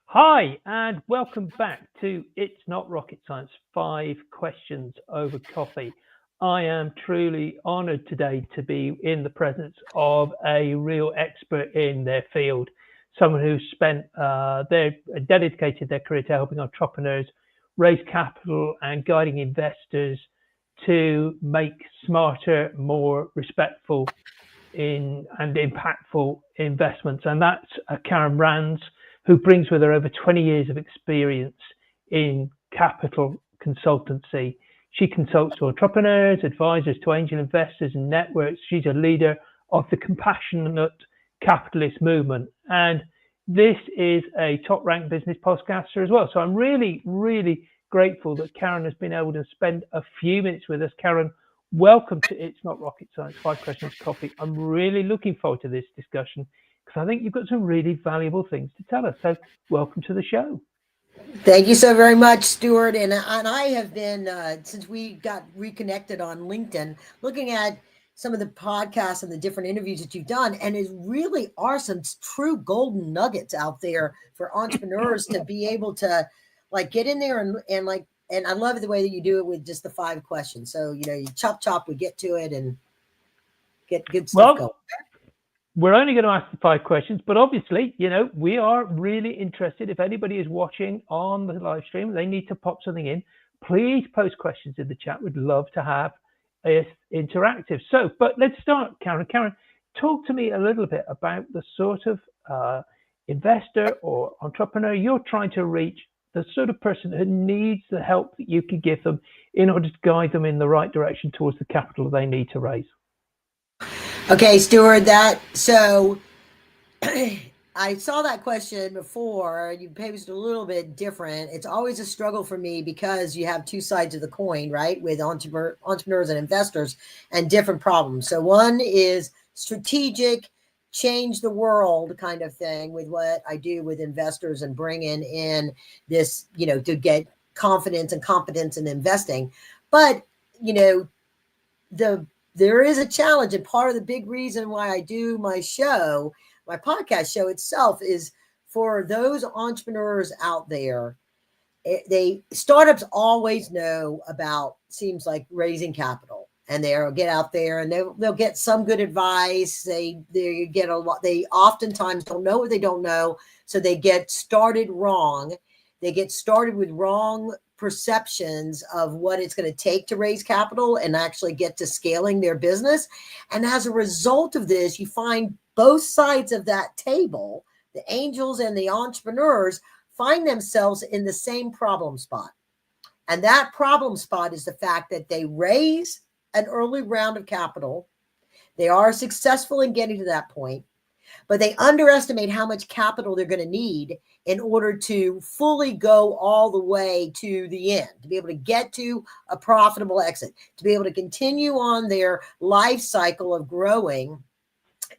Hi, and welcome back to It's Not Rocket Science 5 Questions Over Coffee. I am truly honored today to be in the presence of a real expert in their field, someone who's spent their dedicated their career to helping entrepreneurs raise capital and guiding investors to make smarter, more respectful and impactful investments. And that's Karen Rands, who brings with her over 20 years of experience in capital consultancy. She consults to entrepreneurs, advisors to angel investors and networks. She's a leader of the compassionate capitalist movement. And this is a top ranked business podcaster as well. So I'm really, really grateful that Karen has been able to spend a few minutes with us. Karen, welcome to It's Not Rocket Science, 5 Questions Coffee. I'm really looking forward to this discussion because I think you've got some really valuable things to tell us. So welcome to the show. Thank you so very much, Stuart. And I have been, since we got reconnected on LinkedIn, looking at some of the podcasts and the different interviews that you've done. And it really are some true golden nuggets out there for entrepreneurs to be able to get in there and I love the way that you do it with just the 5 questions. So, you chop, we get to it and get good stuff going. We're only going to ask the 5 questions, but obviously, we are really interested. If anybody is watching on the live stream, they need to pop something in. Please post questions in the chat. We'd love to have it interactive. So, but let's start, Karen. Karen, talk to me a little bit about the sort of investor or entrepreneur you're trying to reach, the sort of person who needs the help that you can give them in order to guide them in the right direction towards the capital they need to raise. Okay, Stuart, so I saw that question before. You posed a little bit different. It's always a struggle for me because you have two sides of the coin, right? With entrepreneurs and investors and different problems. So one is strategic, change the world kind of thing with what I do with investors and bringing in this, to get confidence and competence in investing. But, there is a challenge, and part of the big reason why I do my podcast show itself is for those entrepreneurs out there. Startups always know about, seems like, raising capital, and they'll get out there and they'll get some good advice. They get a lot. They oftentimes don't know what they don't know, so they get started wrong. They get started with wrong perceptions of what it's going to take to raise capital and actually get to scaling their business. And as a result of this, you find both sides of that table, the angels and the entrepreneurs, find themselves in the same problem spot. And that problem spot is the fact that they raise an early round of capital. They are successful in getting to that point, but they underestimate how much capital they're going to need in order to fully go all the way to the end, to be able to get to a profitable exit, to be able to continue on their life cycle of growing.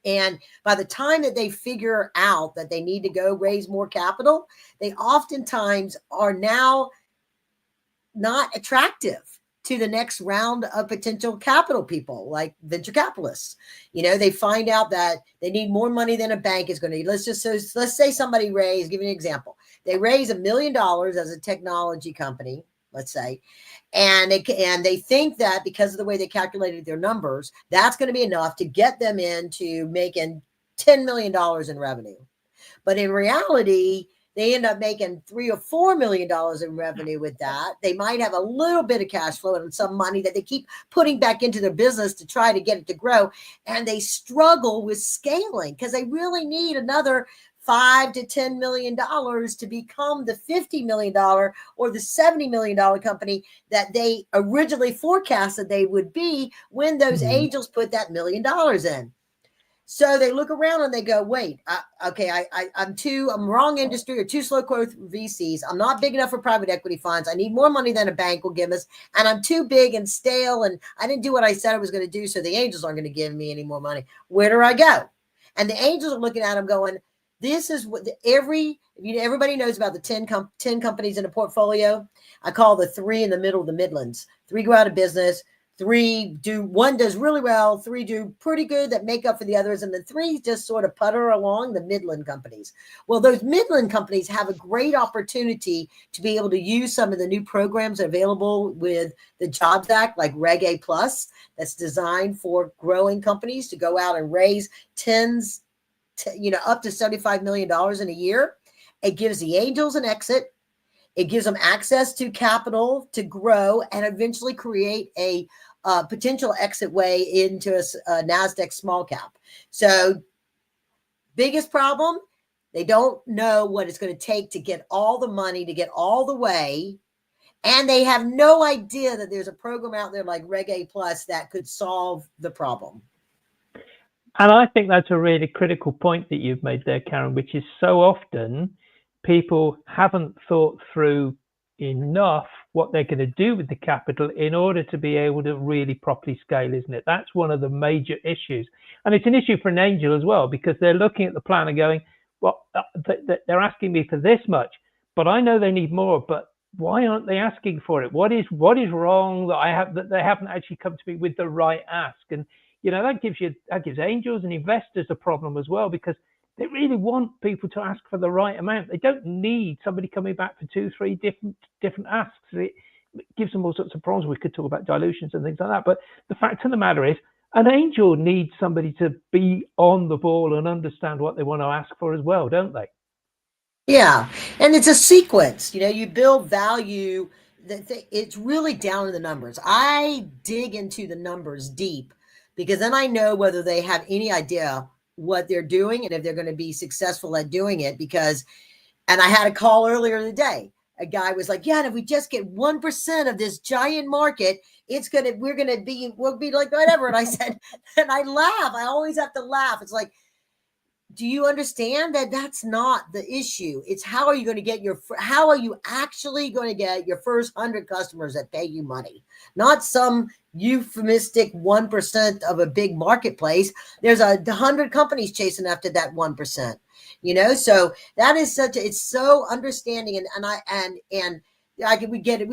And by the time that they figure out that they need to go raise more capital, they oftentimes are now not attractive to the next round of potential capital people, like venture capitalists. They find out that they need more money than a bank is going to need. Let's say somebody raised, give you an example. They raise $1 million as a technology company, let's say, and they think that because of the way they calculated their numbers, that's going to be enough to get them into making $10 million in revenue. But in reality, they end up making $3 or $4 million in revenue with that. They might have a little bit of cash flow and some money that they keep putting back into their business to try to get it to grow. And they struggle with scaling because they really need another $5 to $10 million to become the $50 million or the $70 million company that they originally forecasted they would be when those angels put that $1 million in. So they look around and they go, wait, I'm wrong industry or too slow growth VCs. I'm not big enough for private equity funds. I need more money than a bank will give us. And I'm too big and stale. And I didn't do what I said I was going to do. So the angels aren't going to give me any more money. Where do I go? And the angels are looking at them going, this is what everybody knows about the 10 companies in a portfolio. I call the 3 in the middle of the Midlands. 3 go out of business. one does really well, 3 do pretty good that make up for the others, and the 3 just sort of putter along, the Midland companies. Well, those Midland companies have a great opportunity to be able to use some of the new programs available with the Jobs Act, like Reg A Plus, that's designed for growing companies to go out and raise up to $75 million in a year. It gives the angels an exit. It gives them access to capital to grow and eventually create a potential exit way into a NASDAQ small cap. So biggest problem, they don't know what it's going to take to get all the money, to get all the way. And they have no idea that there's a program out there like Reg A Plus that could solve the problem. And I think that's a really critical point that you've made there, Karen, which is so often people haven't thought through enough what they're going to do with the capital in order to be able to really properly scale, isn't it? That's one of the major issues. And it's an issue for an angel as well, because they're looking at the plan and going, well, they're asking me for this much, but I know they need more, but why aren't they asking for it? What is wrong that they haven't actually come to me with the right ask? And that gives angels and investors a problem as well, because they really want people to ask for the right amount. They don't need somebody coming back for 2, 3 different asks. It gives them all sorts of problems. We could talk about dilutions and things like that. But the fact of the matter is, an angel needs somebody to be on the ball and understand what they want to ask for as well, don't they? Yeah. And it's a sequence. You build value. It's really down to the numbers. I dig into the numbers deep, because then I know whether they have any idea what they're doing and if they're going to be successful at doing it. And I had a call earlier today. A guy was like, yeah, and if we just get 1% of this giant market, we'll be like whatever. And I said, and I laugh. I always have to laugh. It's like, do you understand that that's not the issue? It's how are you actually going to get your first 100 customers that pay you money? Not some euphemistic 1% of a big marketplace. There's 100 companies chasing after that 1%, so that is it's so understanding. We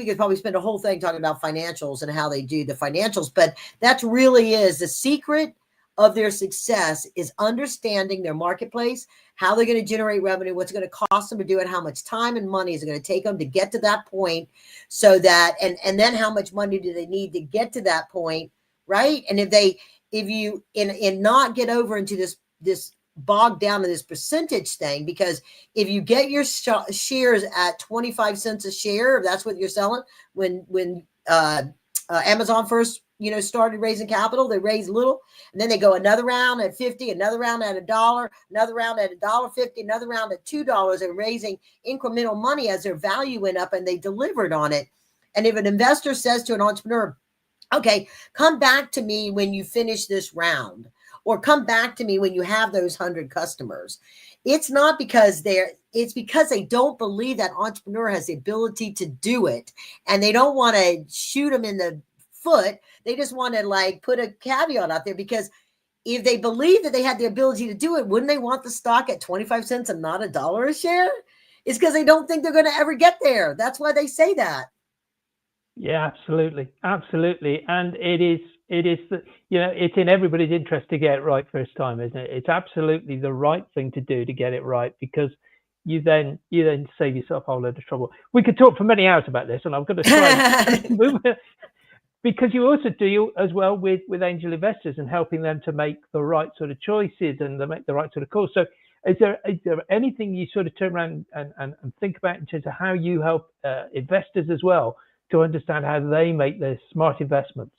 could probably spend a whole thing talking about financials and how they do the financials, but that really is the secret of their success, is understanding their marketplace, how they're going to generate revenue, what's going to cost them to do it, how much time and money is it going to take them to get to that point, so that, and then how much money do they need to get to that point, right? And if you not get over into this bogged down to this percentage thing, because if you get your shares at 25 cents a share, if that's what you're selling, when Amazon first started raising capital, they raised little, and then they go another round at 50, another round at $1, another round at $1.50, another round at $2. They're raising incremental money as their value went up, and they delivered on it. And if an investor says to an entrepreneur, okay, come back to me when you finish this round, or come back to me when you have those 100 customers, it's not because it's because they don't believe that entrepreneur has the ability to do it, and they don't want to shoot them in the foot. They just want to put a caveat out there, because if they believe that they had the ability to do it, wouldn't they want the stock at 25 cents and not $1 a share? It's because they don't think they're going to ever get there. That's why they say that. Yeah, absolutely. And it's in everybody's interest to get it right first time, isn't it? It's absolutely the right thing to do to get it right, because you then save yourself a whole load of trouble. We could talk for many hours about this, and I'm going to try and move it, because you also deal as well with angel investors and helping them to make the right sort of choices and to make the right sort of calls. So is there anything you sort of turn around and think about in terms of how you help investors as well to understand how they make their smart investments?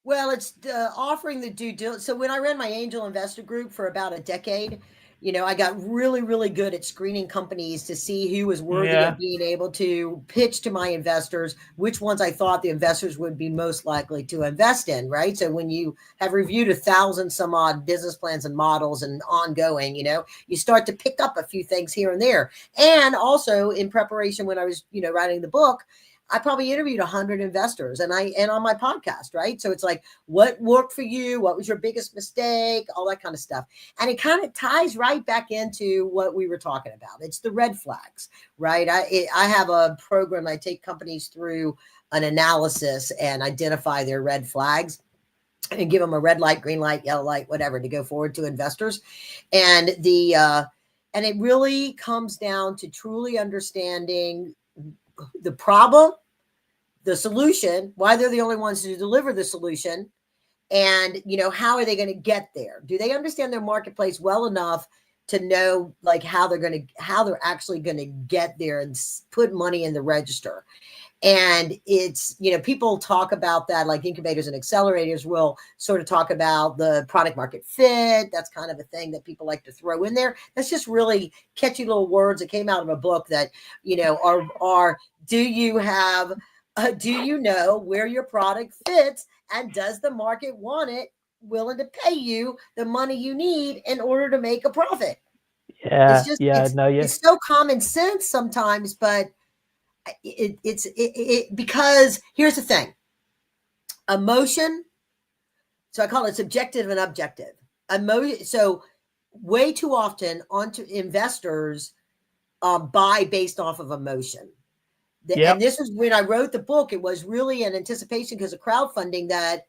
Well, it's offering the due diligence. So when I ran my angel investor group for about a decade, I got really, really good at screening companies to see who was worthy of being able to pitch to my investors, which ones I thought the investors would be most likely to invest in, right? So when you have reviewed 1,000 some odd business plans and models and ongoing, you start to pick up a few things here and there. And also in preparation when I was, writing the book, I probably interviewed 100 investors and on my podcast, right? So it's like, what worked for you? What was your biggest mistake? All that kind of stuff. And it kind of ties right back into what we were talking about. It's the red flags, right? I have a program. I take companies through an analysis and identify their red flags and give them a red light, green light, yellow light, whatever, to go forward to investors. And and it really comes down to truly understanding the problem, the solution, why they're the only ones to deliver the solution, and how are they going to get there? Do they understand their marketplace well enough to know like how they're actually going to get there and put money in the register? And it's, people talk about that, like incubators and accelerators will sort of talk about the product market fit. That's kind of a thing that people like to throw in there. That's just really catchy little words that came out of a book that, are do you know where your product fits, and does the market want it, willing to pay you the money you need in order to make a profit? Yeah. It's so common sense sometimes, but it's because here's the thing. Emotion. So I call it subjective and objective. So way too often onto investors buy based off of emotion. And this was when I wrote the book. It was really an anticipation because of crowdfunding that,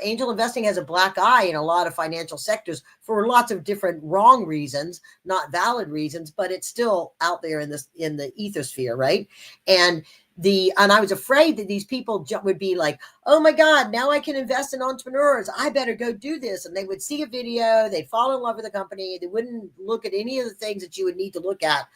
angel investing has a black eye in a lot of financial sectors for lots of different wrong reasons, not valid reasons, but it's still out there in the ethosphere, right? And I was afraid that these people would be like, oh my God, now I can invest in entrepreneurs. I better go do this. And they would see a video, they'd fall in love with the company. They wouldn't look at any of the things that you would need to look at,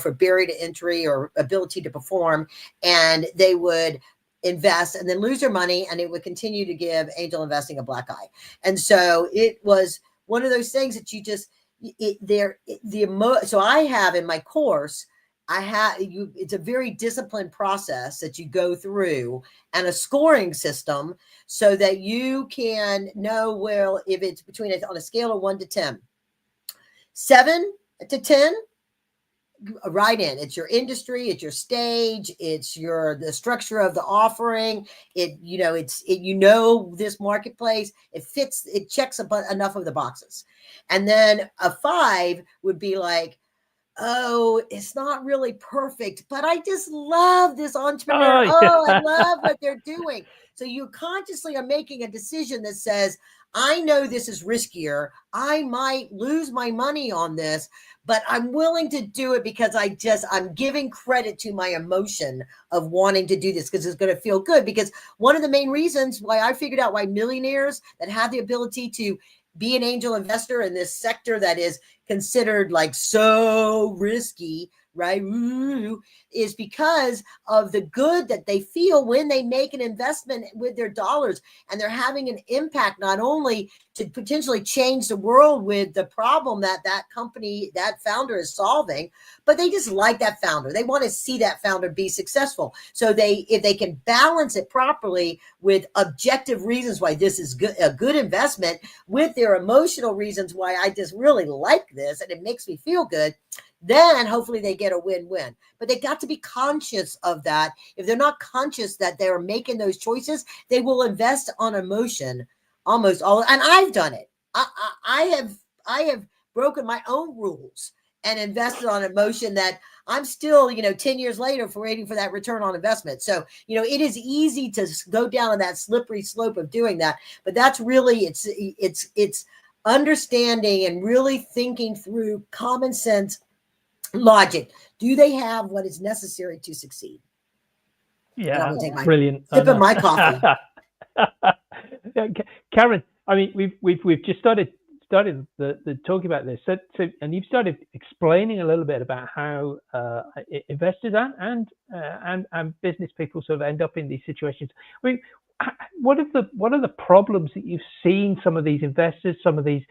for barrier to entry or ability to perform. And they would invest and then lose their money, and it would continue to give angel investing a black eye. And so it was one of those things that you just, so I have in my course, it's a very disciplined process that you go through, and a scoring system so that you can know, well, if it's on a scale of 1 to 10, 7 to 10, right in. It's your industry, it's your stage, it's the structure of the offering. This marketplace, it fits, it checks enough of the boxes. And then a 5 would be like, oh, it's not really perfect, but I just love this entrepreneur. I love what they're doing. So you consciously are making a decision that says, I know this is riskier. I might lose my money on this, but I'm willing to do it because I'm giving credit to my emotion of wanting to do this because it's going to feel good. Because one of the main reasons why I figured out why millionaires that have the ability to be an angel investor in this sector that is considered like so risky, right, is because of the good that they feel when they make an investment with their dollars, and they're having an impact not only to potentially change the world with the problem that company, that founder is solving, but they just like that founder. They want to see that founder be successful. So if they can balance it properly with objective reasons why this is a good investment with their emotional reasons why I just really like this and it makes me feel good, then hopefully they get a win-win. But they got to be conscious of that. If they're not conscious that they're making those choices, they will invest on emotion almost all. And I've done it. I have broken my own rules and invested on emotion that I'm still, 10 years later waiting for that return on investment. So, it is easy to go down on that slippery slope of doing that. But that's really, it's understanding and really thinking through common sense logic. Do they have what is necessary to succeed? Yeah, brilliant. Sipping my coffee. Karen, I mean, we've just started the talking about this. So and you've started explaining a little bit about how investors and business people sort of end up in these situations. I mean, what are the problems that you've seen some of these investors, some of these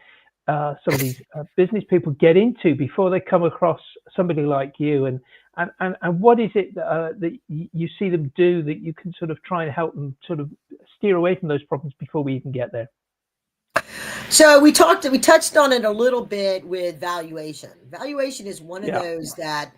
business people get into before they come across somebody like you, and what is it that you see them do that you can sort of try and help them sort of steer away from those problems before we even get there? So we touched on it a little bit with valuation. Valuation is one of those that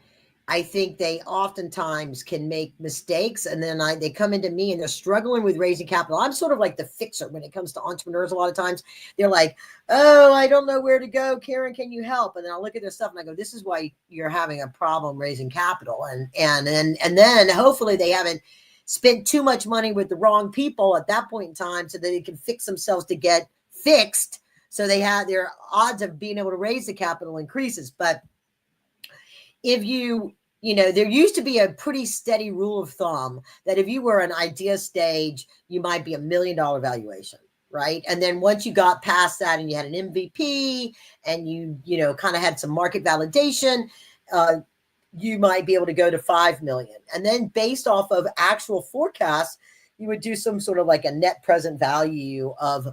I think they oftentimes can make mistakes, and then they come into me and they're struggling with raising capital. I'm sort of like the fixer when it comes to entrepreneurs. A lot of times they're like, "Oh, I don't know where to go. Karen, can you help?" And then I'll look at their stuff and I go, "This is why you're having a problem raising capital." And then hopefully they haven't spent too much money with the wrong people at that point in time, so that they can fix themselves to get fixed. So they have their odds of being able to raise the capital increases. But if there used to be a pretty steady rule of thumb that if you were an idea stage, you might be $1 million valuation, right? And then once you got past that and you had an MVP and you kind of had some market validation, you might be able to go to 5 million. And then based off of actual forecasts, you would do some sort of like a net present value of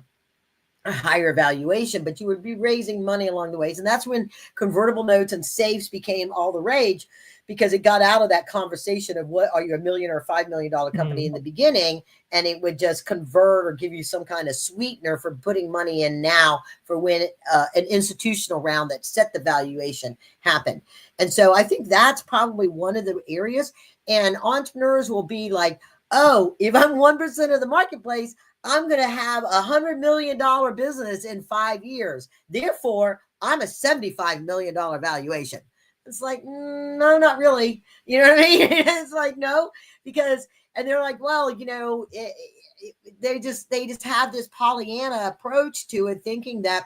a higher valuation, but you would be raising money along the ways. And that's when convertible notes and safes became all the rage, because it got out of that conversation of what are you, $1 million or $5 million company in the beginning, and it would just convert or give you some kind of sweetener for putting money in now for when an institutional round that set the valuation happened. And so I think that's probably one of the areas. And entrepreneurs will be like, oh, if I'm 1% of the marketplace, I'm going to have $100 million business in 5 years. Therefore, I'm a $75 million valuation. It's like, no, not really. You know what I mean? It's like, no, because, and they're like, well, they just have this Pollyanna approach to it, thinking that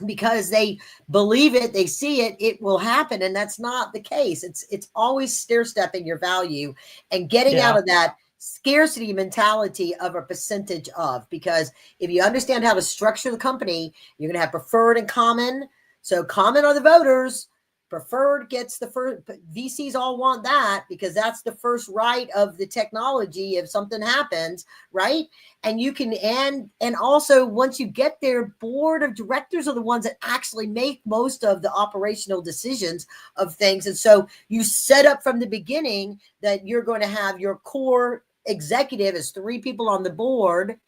because they believe it, they see it, it will happen. And that's not the case. It's always stair-stepping your value and getting out of that scarcity mentality of a percentage of, because if you understand how to structure the company, you're going to have preferred and common. So common are the voters, preferred gets the first. VCs all want that because that's the first right of the technology if something happens, right? And you can, and also once you get there, board of directors are the ones that actually make most of the operational decisions of things. And so you set up from the beginning that you're going to have your core executive as 3 people on the board,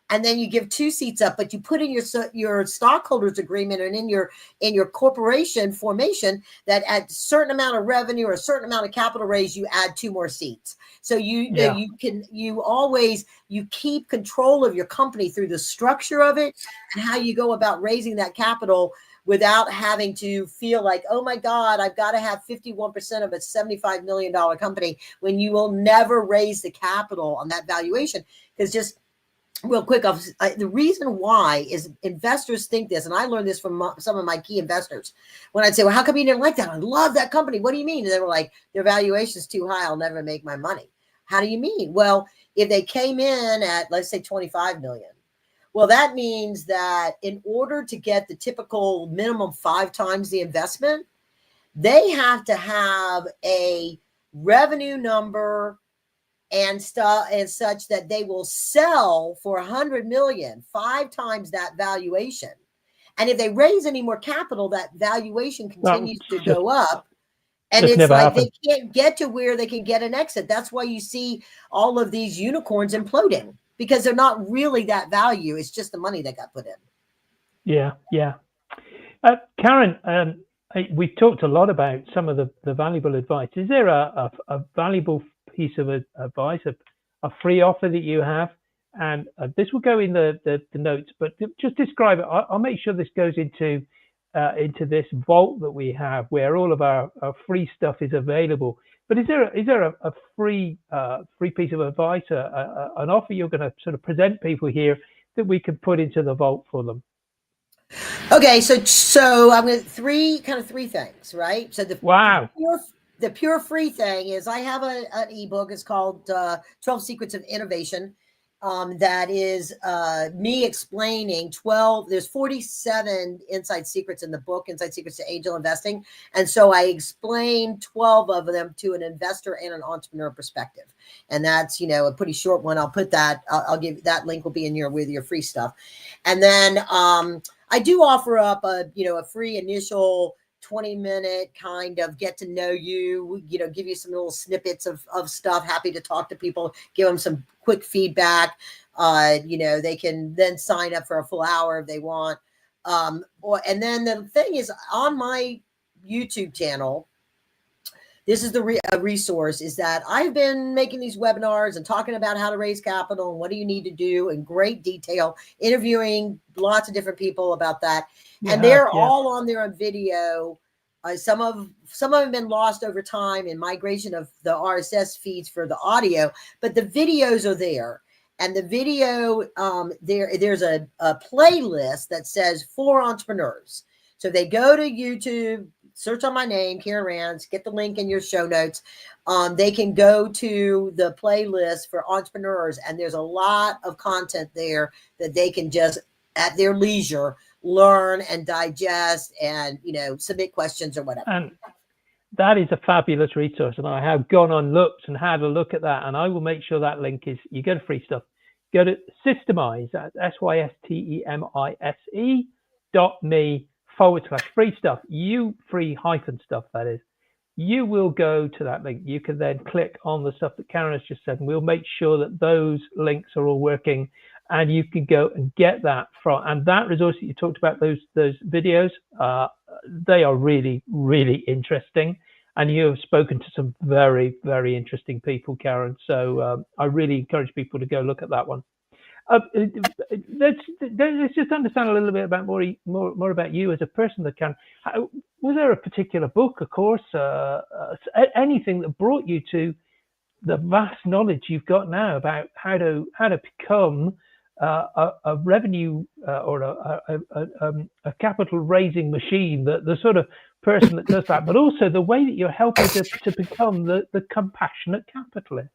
and then you give 2 seats up, but you put in your stockholders agreement and in your corporation formation that at a certain amount of revenue or a certain amount of capital raise, you add 2 more seats. So you keep control of your company through the structure of it and how you go about raising that capital without having to feel like, oh my God, I've got to have 51% of a $75 million company, when you will never raise the capital on that valuation. Because just real quick, the reason why is investors think this, and I learned this from some of my key investors. When I'd say, well, how come you didn't like that? I love that company. What do you mean? And they were like, their valuation is too high. I'll never make my money. How do you mean? Well, if they came in at, let's say, 25 million, well, that means that in order to get the typical minimum 5 times the investment, they have to have a revenue number and stuff and such that they will sell for 100 million, 5 times that valuation. And if they raise any more capital, that valuation continues to go up. And it's like they can't get to where they can get an exit. That's why you see all of these unicorns imploding, because they're not really that value. It's just the money that got put in. Yeah. Karen, we've talked a lot about some of the valuable advice. Is there a valuable piece of advice, a free offer that you have? And this will go in the notes, but just describe it. I'll make sure this goes into this vault that we have, where all of our free stuff is available. But is there a free piece of advice, an offer you're going to sort of present people here that we could put into the vault for them? Okay, so I'm going to three things, right? So the pure free thing is I have an ebook. It's called 12 Secrets of Innovation. That is me explaining there's 47 inside secrets in the book, Inside Secrets to Angel Investing. And so I explain 12 of them to an investor and an entrepreneur perspective. And that's, a pretty short one. I'll put that, I'll give that link will be in with your free stuff. And then I do offer up a free initial 20-minute kind of get to know you, give you some little snippets of stuff. Happy to talk to people, give them some quick feedback. They can then sign up for a full hour if they want. And then the thing is, on my YouTube channel, this is the resource, is that I've been making these webinars and talking about how to raise capital and what do you need to do in great detail, interviewing lots of different people about that. And they're all on there on video. Some of them have been lost over time in migration of the RSS feeds for the audio, but the videos are there. And the video, there's a playlist that says for entrepreneurs. So they go to YouTube, search on my name, Karen Rands, get the link in your show notes. They can go to the playlist for entrepreneurs, and there's a lot of content there that they can just at their leisure learn and digest and, submit questions or whatever. And that is a fabulous resource. And I have gone on, looked and had a look at that. And I will make sure that link is, you go to free stuff, go to Systemize, that's systemize.me/free stuff, free stuff, that is. You will go to that link. You can then click on the stuff that Karen has just said, and we'll make sure that those links are all working, and you can go and get that from. And that resource that you talked about, those videos, they are really, really interesting. And you have spoken to some very, very interesting people, Karen. So I really encourage people to go look at that one. Let's just understand a little bit about more about you as a person. That can. Was there a particular book, a course, anything that brought you to the vast knowledge you've got now about how to become a revenue or a capital raising machine, the sort of person that does that, but also the way that you're helping to become the compassionate capitalist?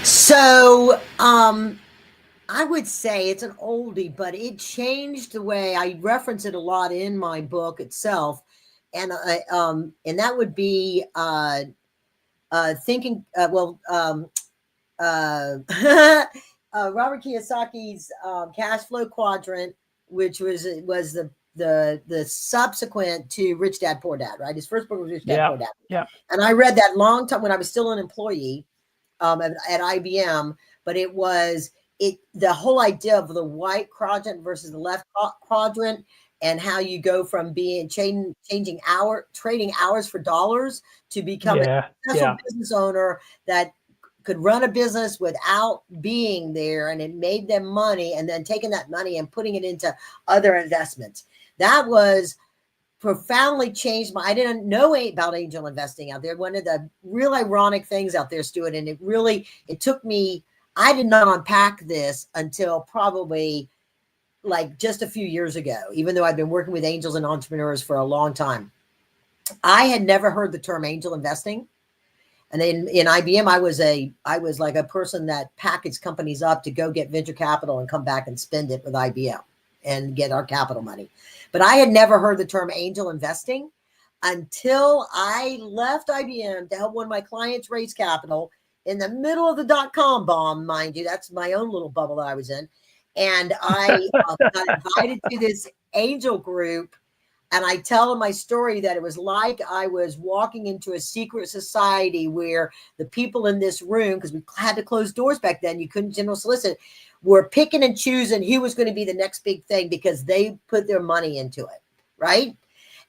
So I would say it's an oldie, but it changed the way I reference it a lot in my book itself. And that would be thinking, Robert Kiyosaki's cash flow quadrant, which was the subsequent to Rich Dad Poor Dad, right? His first book was Rich Dad Poor Dad. Yeah. And I read that long time when I was still an employee at IBM, but it was the whole idea of the white quadrant versus the left quadrant, and how you go from being trading hours for dollars to becoming a successful business owner that could run a business without being there, and it made them money, and then taking that money and putting it into other investments. That was profoundly changed I didn't know about angel investing out there. One of the real ironic things out there, Stuart, and it took me, I did not unpack this until probably like just a few years ago, even though I've been working with angels and entrepreneurs for a long time. I had never heard the term angel investing. And in IBM, I was like a person that packaged companies up to go get venture capital and come back and spend it with IBM and get our capital money. But I had never heard the term angel investing until I left IBM to help one of my clients raise capital in the middle of the dot-com bomb, mind you. That's my own little bubble that I was in. And I got invited to this angel group. And I tell them my story that it was like I was walking into a secret society where the people in this room, because we had to close doors back then, you couldn't general solicit, were picking and choosing who was going to be the next big thing because they put their money into it, right?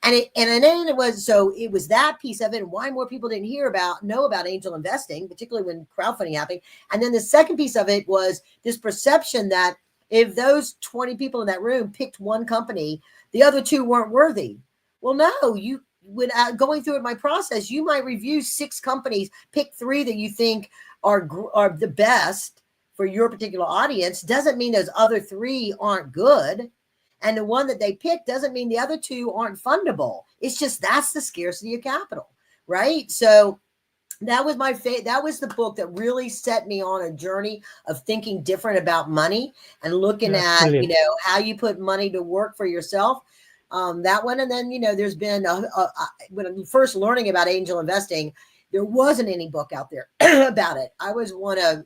And then it was that piece of it, and why more people didn't know about angel investing, particularly when crowdfunding happened. And then the second piece of it was this perception that if those 20 people in that room picked one company, the other two weren't worthy. Well, no, going through my process, you might review 6 companies, pick 3 that you think are the best for your particular audience. Doesn't mean those other 3 aren't good. And the one that they pick doesn't mean the other 2 aren't fundable. It's just, that's the scarcity of capital, right? So that was that was the book that really set me on a journey of thinking different about money and looking at, brilliant. How you put money to work for yourself. That one. And then, there's been, when I'm first learning about angel investing, there wasn't any book out there about it. I was one of,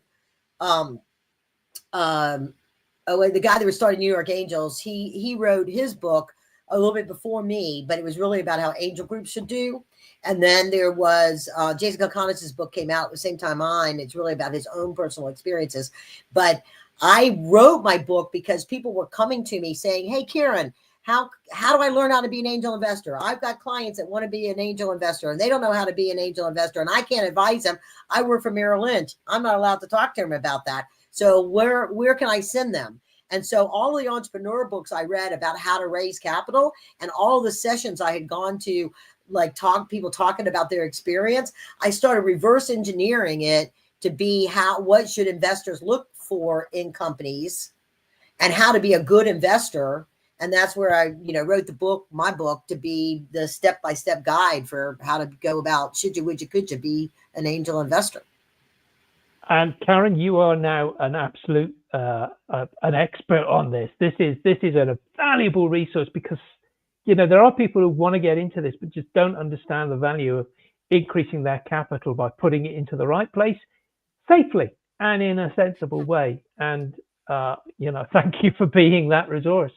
the guy that was starting New York Angels, he wrote his book a little bit before me, but it was really about how angel groups should do. And then there was Jason Kalkanis's book came out at the same time mine. It's really about his own personal experiences. But I wrote my book because people were coming to me saying, hey, Karen, how do I learn how to be an angel investor? I've got clients that want to be an angel investor and they don't know how to be an angel investor, and I can't advise them. I work for Merrill Lynch. I'm not allowed to talk to them about that. So where can I send them? And so all the entrepreneur books I read about how to raise capital and all the sessions I had gone to, like people talking about their experience, I started reverse engineering it to be what should investors look for in companies and how to be a good investor. And that's where I, wrote my book to be the step-by-step guide for how to go about should you, would you, could you be an angel investor. And Karen, you are now an absolute an expert on this. This is a valuable resource because there are people who want to get into this but just don't understand the value of increasing their capital by putting it into the right place safely and in a sensible way. And thank you for being that resource.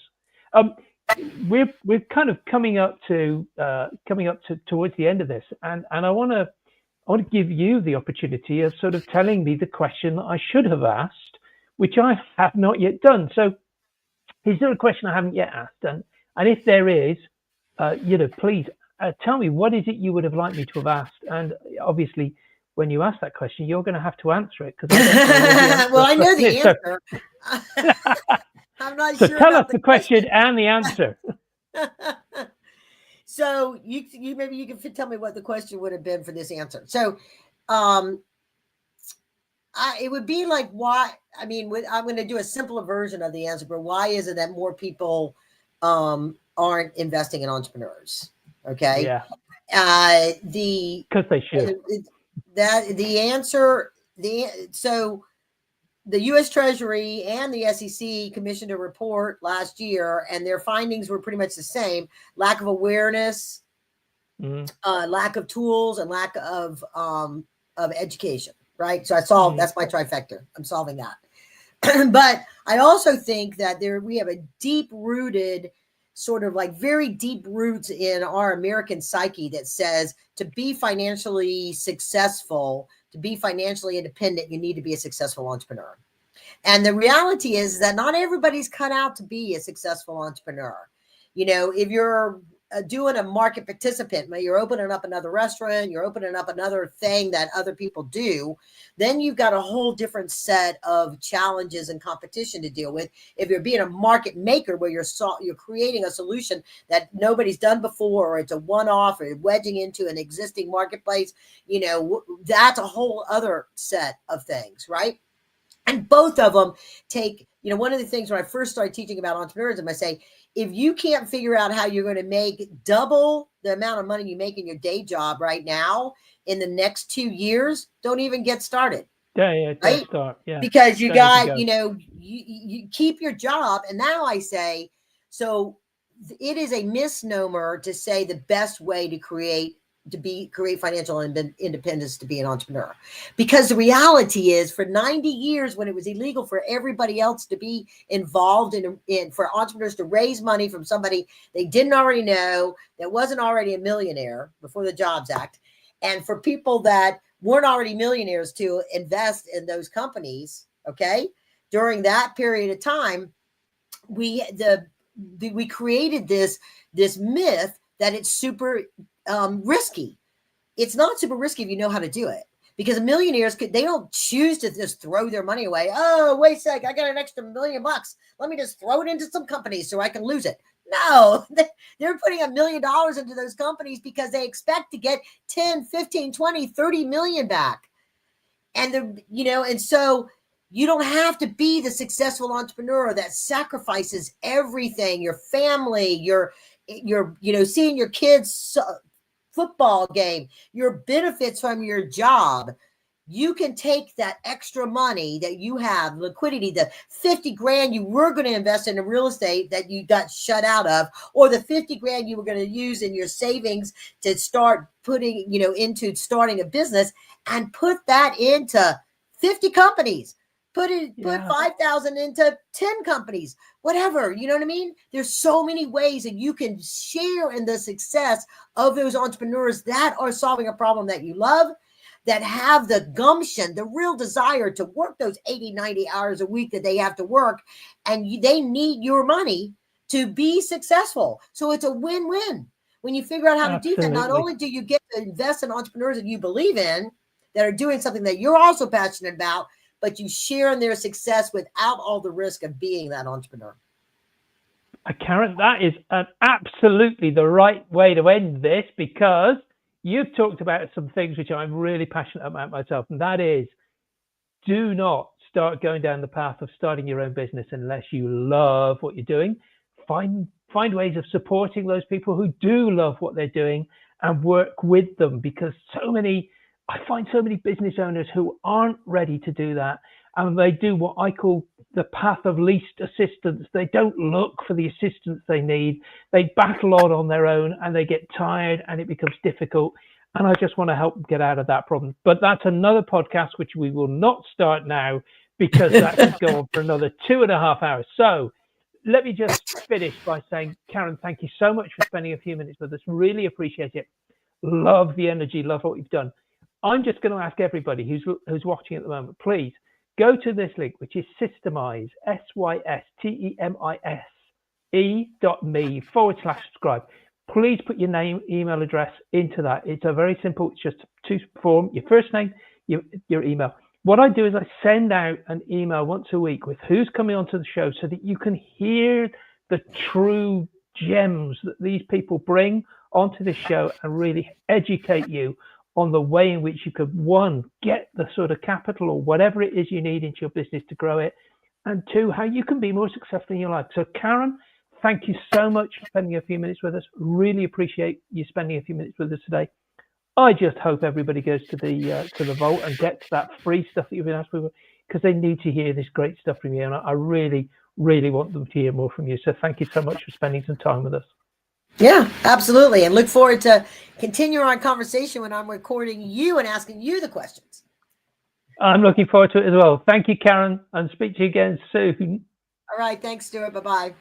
We're kind of coming up to towards the end of this, and I want to give you the opportunity of sort of telling me the question that I should have asked, which I have not yet done. So, is there a question I haven't yet asked? And if there is, please tell me, what is it you would have liked me to have asked? And obviously, when you ask that question, you're going to have to answer it because I know the answer. I'm not sure. So tell us the question and the answer. So you maybe you can tell me what the question would have been for this answer. So, it would be like, why? I mean, I'm going to do a simpler version of the answer, but why is it that more people aren't investing in entrepreneurs? Okay. Yeah. Because they should. So the U.S. Treasury and the SEC commissioned a report last year, and their findings were pretty much the same: lack of awareness, lack of tools, and lack of education. Right. So that's my trifecta. I'm solving that. But I also think that we have a deep-rooted, sort of like very deep roots in our American psyche that says to be financially successful, to be financially independent, you need to be a successful entrepreneur. And the reality is that not everybody's cut out to be a successful entrepreneur. If you're doing a market participant, you're opening up another restaurant, you're opening up another thing that other people do, then you've got a whole different set of challenges and competition to deal with. If you're being a market maker where you're creating a solution that nobody's done before, or it's a one-off, or wedging into an existing marketplace, that's a whole other set of things, right? And both of them take, one of the things when I first started teaching about entrepreneurism, I say, if you can't figure out how you're going to make double the amount of money you make in your day job right now in the next 2 years, don't even get started. Yeah, right? Don't start. Yeah, because you got, you keep your job. And now I say, so it is a misnomer to say the best way to create financial independence to be an entrepreneur, because the reality is for 90 years when it was illegal for everybody else to be involved in for entrepreneurs to raise money from somebody they didn't already know, that wasn't already a millionaire before the Jobs Act, and for people that weren't already millionaires to invest in those companies. Okay. During that period of time, we created this myth that it's super risky. It's not super risky if you know how to do it, because millionaires they don't choose to just throw their money away. Oh, wait a sec, I got an extra $1 million. Let me just throw it into some companies so I can lose it. No, they're putting $1 million into those companies because they expect to get 10, 15, 20, 30 million back. And and so you don't have to be the successful entrepreneur that sacrifices everything, your family, your seeing your kids' football game, your benefits from your job. You can take that extra money that you have, liquidity, the 50 grand you were going to invest in real estate that you got shut out of, or the 50 grand you were going to use in your savings to start putting, into starting a business, and put that into 50 companies. Put 5,000 into 10 companies, whatever, you know what I mean? There's so many ways that you can share in the success of those entrepreneurs that are solving a problem that you love, that have the gumption, the real desire to work those 80, 90 hours a week that they have to work. And they need your money to be successful. So it's a win-win. When you figure out how to do that, not only do you get to invest in entrepreneurs that you believe in, that are doing something that you're also passionate about, but you share in their success without all the risk of being that entrepreneur. Karen, that is absolutely the right way to end this, because you've talked about some things which I'm really passionate about myself, and that is, do not start going down the path of starting your own business unless you love what you're doing. Find ways of supporting those people who do love what they're doing and work with them, because I find so many business owners who aren't ready to do that, and they do what I call the path of least assistance. They don't look for the assistance they need. They battle on their own, and they get tired, and it becomes difficult. And I just want to help them get out of that problem. But that's another podcast, which we will not start now, because that could go on for another 2.5 hours. So let me just finish by saying, Karen, thank you so much for spending a few minutes with us. Really appreciate it. Love the energy. Love what you've done. I'm just going to ask everybody who's watching at the moment, please go to this link, which is Systemize, SYSTEMISE.me/subscribe. Please put your name, email address into that. It's a very simple, it's just two form, your first name, your email. What I do is I send out an email once a week with who's coming onto the show, so that you can hear the true gems that these people bring onto the show and really educate you on the way in which you could, one, get the sort of capital or whatever it is you need into your business to grow it, and two, how you can be more successful in your life. So Karen, thank you so much for spending a few minutes with us. Really appreciate you spending a few minutes with us today. I just hope everybody goes to the vault and gets that free stuff that you've been asked for, because they need to hear this great stuff from you, and I really, really want them to hear more from you. So thank you so much for spending some time with us. Yeah, absolutely. And look forward to continue our conversation when I'm recording you and asking you the questions. I'm looking forward to it as well. Thank you, Karen, and speak to you again soon. All right. Thanks, Stuart. Bye-bye.